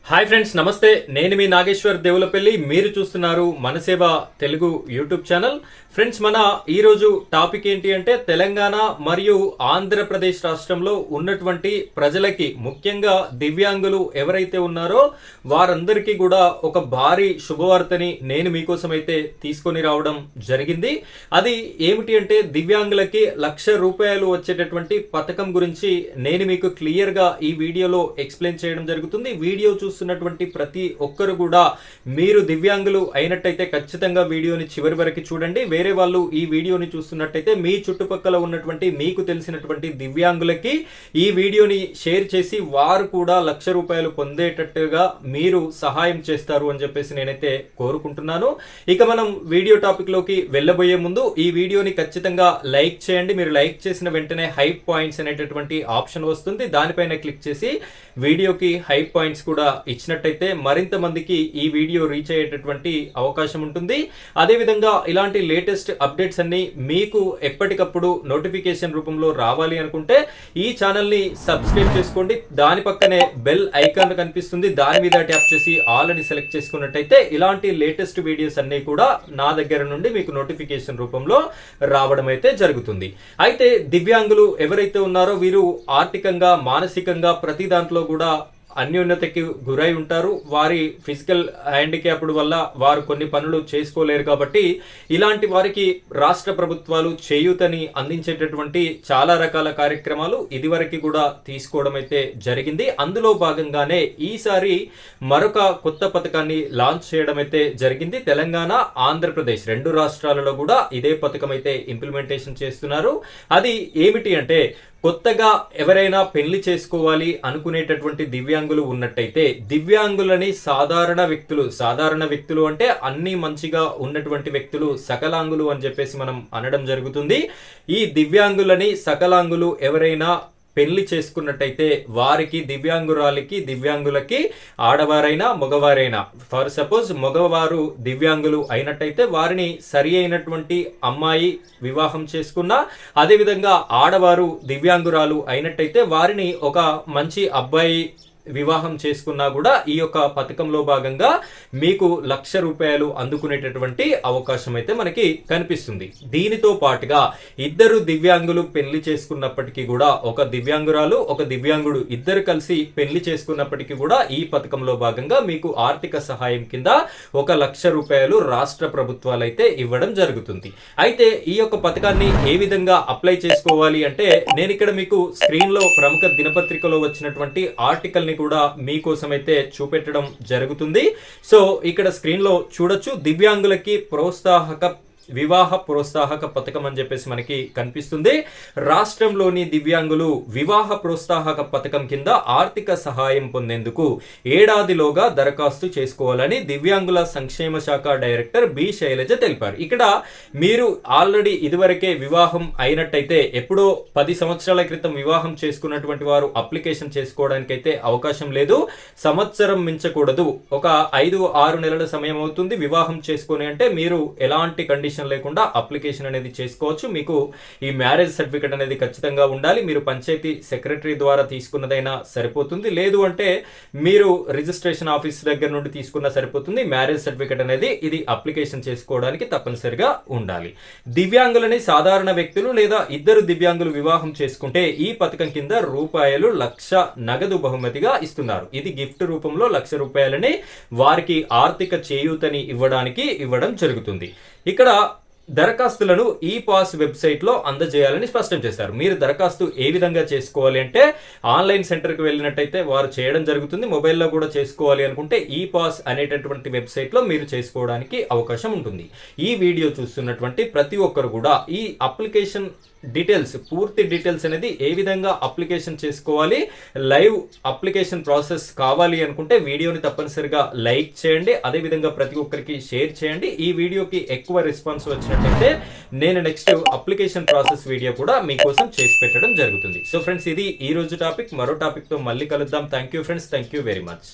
Hi friends, నమస్తే. నేను మీ నాగేశ్వర్ దేవులపల్లి. మీరు చూస్తున్నారు మనసేవ తెలుగు యూట్యూబ్ ఛానల్. ఫ్రెండ్స్, మన ఈరోజు టాపిక్ ఏంటి అంటే తెలంగాణ మరియు ఆంధ్రప్రదేశ్ రాష్ట్రంలో ఉన్నటువంటి ప్రజలకి, ముఖ్యంగా దివ్యాంగులు ఎవరైతే ఉన్నారో వారందరికీ కూడా ఒక భారీ శుభవార్తని నేను మీకోసం అయితే తీసుకొని రావడం జరిగింది. అది ఏమిటి అంటే దివ్యాంగులకి ₹1,00,000 వచ్చేటటువంటి పథకం గురించి నేను మీకు క్లియర్ గా ఈ వీడియోలో ఎక్స్ప్లెయిన్ చేయడం జరుగుతుంది. వీడియో చూస్తున్నటువంటి ప్రతి ఒక్కరు కూడా మీరు దివ్యాంగులు అయినట్టయితే ఖచ్చితంగా వీడియోని చివరి వరకు చూడండి. వేరే వాళ్ళు ఈ వీడియోని చూస్తున్నట్టయితే మీ చుట్టుపక్కల ఉన్నటువంటి మీకు తెలిసినటువంటి దివ్యాంగులకి ఈ వీడియోని షేర్ చేసి వారు కూడా ₹1,00,000 పొందేటట్టుగా మీరు సహాయం చేస్తారు అని చెప్పేసి నేనైతే కోరుకుంటున్నాను. ఇక మనం వీడియో టాపిక్ లోకి వెళ్ళబోయే ముందు ఈ వీడియోని ఖచ్చితంగా లైక్ చేయండి. మీరు లైక్ చేసిన వెంటనే హైప్ పాయింట్స్ అనేటటువంటి ఆప్షన్ వస్తుంది. దానిపైన క్లిక్ చేసి వీడియోకి హైప్ పాయింట్స్ కూడా ఇచ్చినట్టయితే మరింత మందికి ఈ వీడియో రీచ్ అయ్యేటటువంటి అవకాశం ఉంటుంది. అదేవిధంగా ఇలాంటి లేటెస్ట్ అప్డేట్స్ అన్ని మీకు ఎప్పటికప్పుడు నోటిఫికేషన్ రూపంలో రావాలి అనుకుంటే ఈ ఛానల్ ని సబ్స్క్రైబ్ చేసుకోండి. దాని పక్కనే బెల్ ఐకాన్ కనిపిస్తుంది, దాని మీద ట్యాప్ చేసి ఆల్ అని సెలెక్ట్ చేసుకున్నట్టయితే ఇలాంటి లేటెస్ట్ వీడియోస్ అన్ని కూడా నా దగ్గర నుండి మీకు నోటిఫికేషన్ రూపంలో రావడం అయితే జరుగుతుంది. అయితే దివ్యాంగులు ఎవరైతే ఉన్నారో వీరు ఆర్థికంగా, మానసికంగా ప్రతి దాంట్లో కూడా అన్యోన్యతకి గురై ఉంటారు. వారి ఫిజికల్ హ్యాండిక్యాప్డ్ వల్ల వారు కొన్ని పనులు చేసుకోలేరు. కాబట్టి ఇలాంటి వారికి రాష్ట్ర ప్రభుత్వాలు చేయూతని అందించేటటువంటి చాలా రకాల కార్యక్రమాలు ఇదివరకు కూడా తీసుకోవడం అయితే జరిగింది. అందులో భాగంగానే ఈసారి మరొక కొత్త పథకాన్ని లాంచ్ చేయడం అయితే జరిగింది. తెలంగాణ, ఆంధ్రప్రదేశ్ రెండు రాష్ట్రాలలో కూడా ఇదే పథకం అయితే ఇంప్లిమెంటేషన్ చేస్తున్నారు. అది ఏమిటి అంటే, కొత్తగా ఎవరైనా పెళ్లి చేసుకోవాలి అనుకునేటటువంటి దివ్యాంగులు ఉన్నట్టయితే దివ్యాంగులని సాధారణ వ్యక్తులు అంటే అన్ని మంచిగా ఉన్నటువంటి వ్యక్తులు, సకలాంగులు అని చెప్పేసి మనం అనడం జరుగుతుంది. ఈ దివ్యాంగులని, సకలాంగులు ఎవరైనా పెళ్లి చేసుకున్నట్టయితే వారికి, దివ్యాంగులకి ఆడవారైనా మగవారైనా, ఫర్ సపోజ్ మగవారు దివ్యాంగులు అయినట్టయితే వారిని సరి అయినటువంటి అమ్మాయి వివాహం చేసుకున్నా, అదేవిధంగా ఆడవారు దివ్యాంగురాలు అయినట్టయితే వారిని ఒక మంచి అబ్బాయి వివాహం చేసుకున్నా కూడా ఈ యొక్క పథకంలో భాగంగా మీకు ₹1,00,000 అందుకునేటటువంటి అవకాశం అయితే మనకి కనిపిస్తుంది. దీనితో పాటుగా ఇద్దరు దివ్యాంగులు పెళ్లి చేసుకున్నప్పటికీ కూడా, ఒక దివ్యాంగురాలు ఒక దివ్యాంగుడు ఇద్దరు కలిసి పెళ్లి చేసుకున్నప్పటికీ కూడా ఈ పథకంలో భాగంగా మీకు ఆర్థిక సహాయం కింద ₹1,00,000 రాష్ట్ర ప్రభుత్వాలు అయితే ఇవ్వడం జరుగుతుంది. అయితే ఈ యొక్క పథకాన్ని ఏ విధంగా అప్లై చేసుకోవాలి అంటే, నేను ఇక్కడ మీకు స్క్రీన్ లో ప్రముఖ దినపత్రికలో వచ్చినటువంటి ఆర్టికల్ కూడా మీకోసం అయితే చూపెట్టడం జరుగుతుంది. సో ఇక్కడ స్క్రీన్ లో చూడొచ్చు, దివ్యాంగులకి వివాహ ప్రోత్సాహక పథకం అని చెప్పేసి మనకి కనిపిస్తుంది. రాష్ట్రంలోని దివ్యాంగులు వివాహ ప్రోత్సాహక పథకం కింద ఆర్థిక సహాయం పొందేందుకు ఏడాదిలోగా దరఖాస్తు చేసుకోవాలని దివ్యాంగుల సంక్షేమ శాఖ డైరెక్టర్ బి శైలజ తెలిపారు. ఇక్కడ మీరు ఆల్రెడీ ఇదివరకే వివాహం అయినట్టయితే, ఎప్పుడో 10 సంవత్సరాల క్రితం వివాహం చేసుకున్నటువంటి వారు అప్లికేషన్ చేసుకోవడానికి అయితే అవకాశం లేదు. సంవత్సరం మించకూడదు. ఒక 5-6 నెలల సమయం అవుతుంది వివాహం చేసుకుని అంటే మీరు ఎలాంటి కండిషన్ లేకుండా అప్లికేషన్ అనేది చేసుకోవచ్చు. మీకు ఈ మ్యారేజ్ సర్టిఫికెట్ అనేది ఖచ్చితంగా ఉండాలి. మీరు పంచాయతీ సెక్రటరీ ద్వారా తీసుకున్నదైనా సరిపోతుంది. లేదు అంటే మీరు రిజిస్ట్రేషన్ ఆఫీస్ దగ్గర నుండి తీసుకున్నా సరిపోతుంది. మ్యారేజ్ సర్టిఫికెట్ అనేది ఇది అప్లికేషన్ చేసుకోవడానికి తప్పనిసరిగా ఉండాలి. దివ్యాంగులని సాధారణ వ్యక్తులు లేదా ఇద్దరు దివ్యాంగులు వివాహం చేసుకుంటే ఈ పథకం కింద ₹1,00,000 నగదు బహుమతిగా ఇస్తున్నారు. ఇది గిఫ్ట్ రూపంలో ₹1,00,000 వారికి ఆర్థిక చేయూతని ఇవ్వడం జరుగుతుంది. ఇక్కడ దరఖాస్తులను ఈ పాస్ వెబ్సైట్ లో అందజేయాలని స్పష్టం చేశారు. మీరు దరఖాస్తు ఏ విధంగా చేసుకోవాలి అంటే, ఆన్లైన్ సెంటర్ కి వెళ్ళినట్టయితే వారు చేయడం జరుగుతుంది. మొబైల్లో కూడా చేసుకోవాలి అనుకుంటే ఈ పాస్ అనేటటువంటి వెబ్సైట్ లో మీరు చేసుకోవడానికి అవకాశం ఉంటుంది. ఈ వీడియో చూస్తున్నటువంటి ప్రతి ఒక్కరు కూడా ఈ అప్లికేషన్ డీటెయిల్స్, పూర్తి డీటెయిల్స్ అనేది ఏ విధంగా అప్లికేషన్ చేసుకోవాలి, లైవ్ అప్లికేషన్ ప్రాసెస్ కావాలి అనుకుంటే వీడియోని తప్పనిసరిగా లైక్ చేయండి. అదేవిధంగా ప్రతి ఒక్కరికి షేర్ చేయండి. ఈ వీడియోకి ఎక్కువ రెస్పాన్స్ వచ్చినట్లయితే నేను నెక్స్ట్ అప్లికేషన్ ప్రాసెస్ వీడియో కూడా మీకోసం చేసి పెట్టడం జరుగుతుంది. సో ఫ్రెండ్స్, ఇది ఈ రోజు టాపిక్. మరో టాపిక్ తో మళ్ళీ కలుద్దాం. Thank you friends, thank you very much.